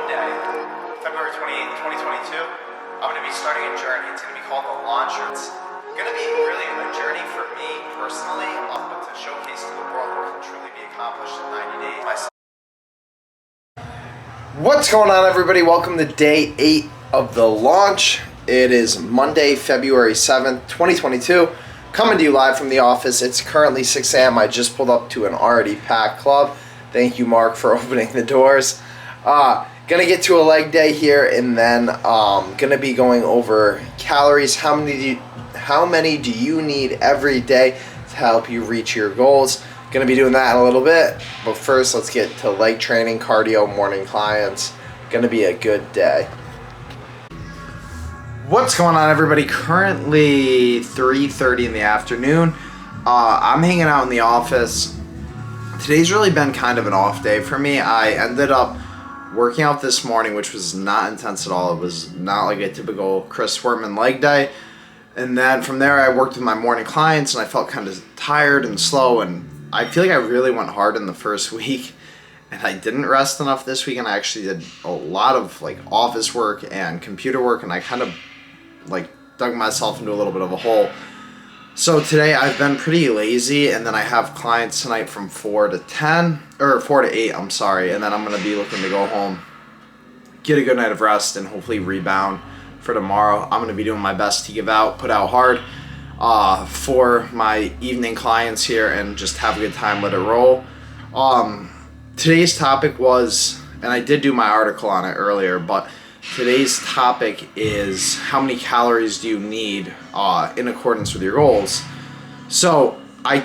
Monday, February 28th, 2022, I'm going to be starting a journey. It's going to be called The Launcher. It's going to be really a journey for me personally, but to showcase to the world what can truly be accomplished in 90 days. What's going on, everybody? Welcome to day 8 of the launch. It is Monday, February 7th, 2022. Coming to you live from the office. It's currently 6 a.m. I just pulled up to an already packed club. Thank you, Mark, for opening the doors. Gonna get to a leg day here, and then gonna be going over calories. How many do you need every day to help you reach your goals? Gonna be doing that in a little bit, but first let's get to leg training, cardio, morning clients. Gonna be a good day. What's going on, everybody? Currently 3:30 in the afternoon. I'm hanging out in the office. Today's really been kind of an off day for me. I ended up working out this morning, which was not intense at all. It was not like a typical Chris Wertman leg day. And then from there, I worked with my morning clients, and I felt kind of tired and slow. And I feel like I really went hard in the first week, and I didn't rest enough this week. And I actually did a lot of like office work and computer work, and I kind of like dug myself into a little bit of a hole. So today I've been pretty lazy, and then I have clients tonight from 4 to 8, I'm sorry, and then I'm going to be looking to go home, get a good night of rest, and hopefully rebound for tomorrow. I'm going to be doing my best to put out hard for my evening clients here and just have a good time, let it roll. Today's topic was, and I did do my article on it earlier, but today's topic is how many calories do you need in accordance with your goals. So I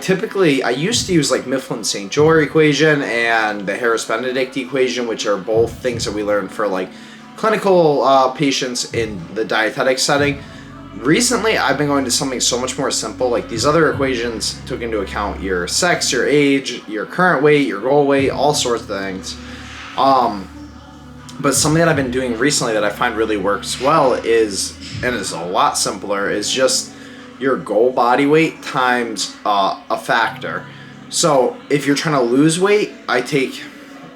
used to use like Mifflin-St. Jean equation and the Harris-Benedict equation, which are both things that we learned for like clinical patients in the dietetic setting. Recently, I've been going to something so much more simple. Like these other equations took into account your sex, your age, your current weight, your goal weight, all sorts of things. But something that I've been doing recently that I find really works well is a lot simpler, is just your goal body weight times a factor. So if you're trying to lose weight, I take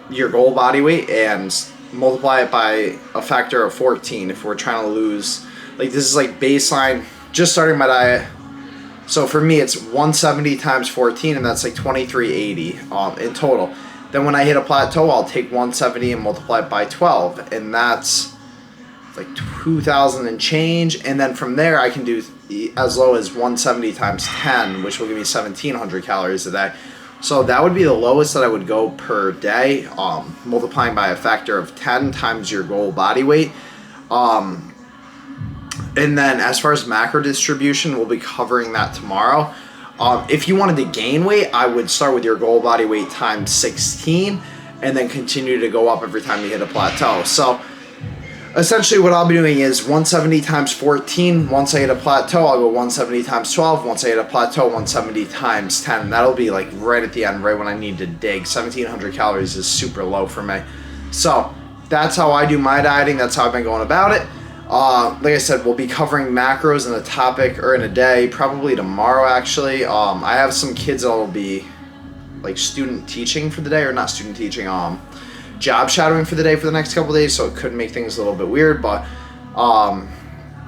your goal body weight and multiply it by a factor of 14 if we're trying to lose. Like this is like baseline, just starting my diet. So for me, it's 170 times 14, and that's like 2380 in total. Then when I hit a plateau, I'll take 170 and multiply it by 12, and that's like 2,000 and change. And then from there, I can do as low as 170 times 10, which will give me 1,700 calories a day. So that would be the lowest that I would go per day, multiplying by a factor of 10 times your goal body weight. And then as far as macro distribution, we'll be covering that tomorrow. If you wanted to gain weight, I would start with your goal body weight times 16 and then continue to go up every time you hit a plateau. So essentially what I'll be doing is 170 times 14. Once I hit a plateau, I'll go 170 times 12. Once I hit a plateau, 170 times 10. And that'll be like right at the end, right when I need to dig. 1,700 calories is super low for me. So that's how I do my dieting. That's how I've been going about it. Like I said, we'll be covering macros in a topic or in a day, probably tomorrow actually. I have some kids that will be like student teaching for the day, or not student teaching, job shadowing for the day for the next couple days, so it could make things a little bit weird, but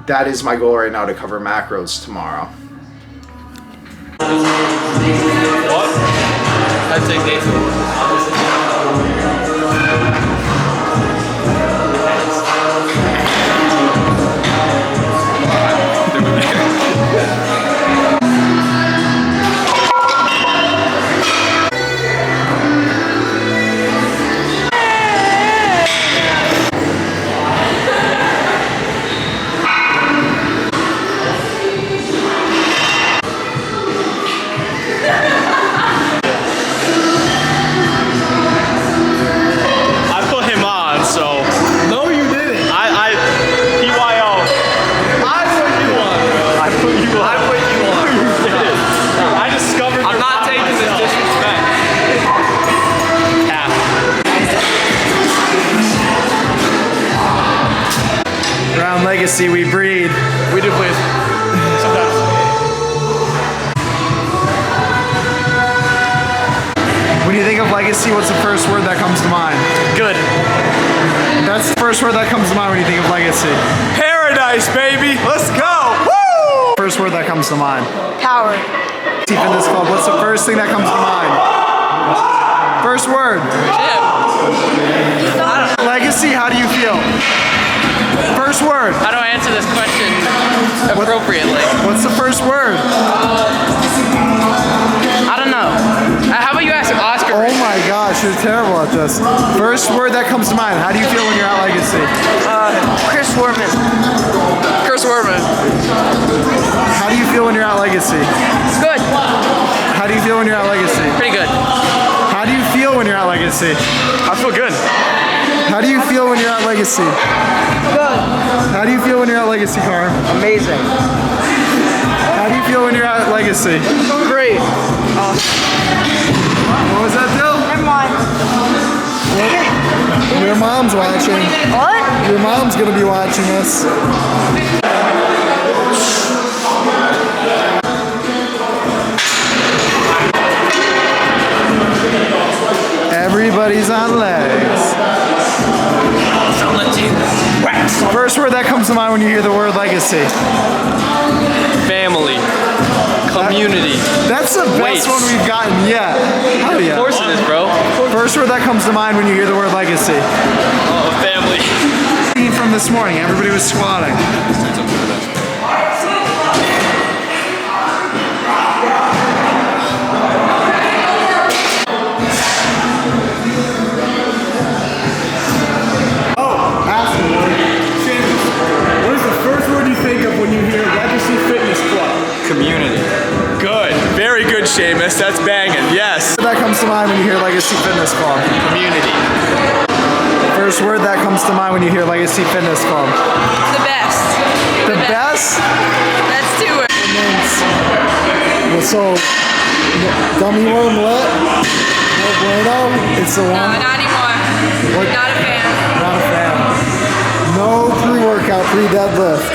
that is my goal right now, to cover macros tomorrow. What? I'd take Nathan. Legacy, we breed. We do, please. Sometimes. When you think of legacy, what's the first word that comes to mind? Good. That's the first word that comes to mind when you think of legacy. Paradise, baby. Let's go. Woo! First word that comes to mind. Power. Fitness Club. What's the first thing that comes to mind? First word. Legacy. How do you feel? First word. How do I answer this question appropriately? What's the first word? I don't know. How about you ask Oscar? Oh my gosh, you're terrible at this. First word that comes to mind. How do you feel when you're at Legacy? Wertman. Chris Wertman. How do you feel when you're at Legacy? Good. How do you feel when you're at Legacy? Pretty good. How do you feel when you're at Legacy? I feel good. How do you feel when you're at Legacy? Good. How do you feel when you're at Legacy, Carman? Amazing. How do you feel when you're at Legacy? Great. What was that, Dill? Never mind. Your mom's watching. What? Your mom's gonna be watching us. Everybody's on legs. First word that comes to mind when you hear the word legacy. Family. Community. That's the best Weights. one we've gotten yet. Hell yeah. Of course it is, bro. First word that comes to mind when you hear the word legacy. Oh, family. From this morning, everybody was squatting. What is the first word you think of when you hear Legacy Fitness Club? Community. Good. Very good, Seamus. That's banging. Yes. That comes to mind when you hear Legacy Fitness Club. Community. First word that comes to mind when you hear Legacy Fitness Club. The best. The best? That's two words. So, gummy worm lit? No bueno? It's the No, one? not anymore. What? Not a fan. Not a fan. No pre-workout, pre-deadlift.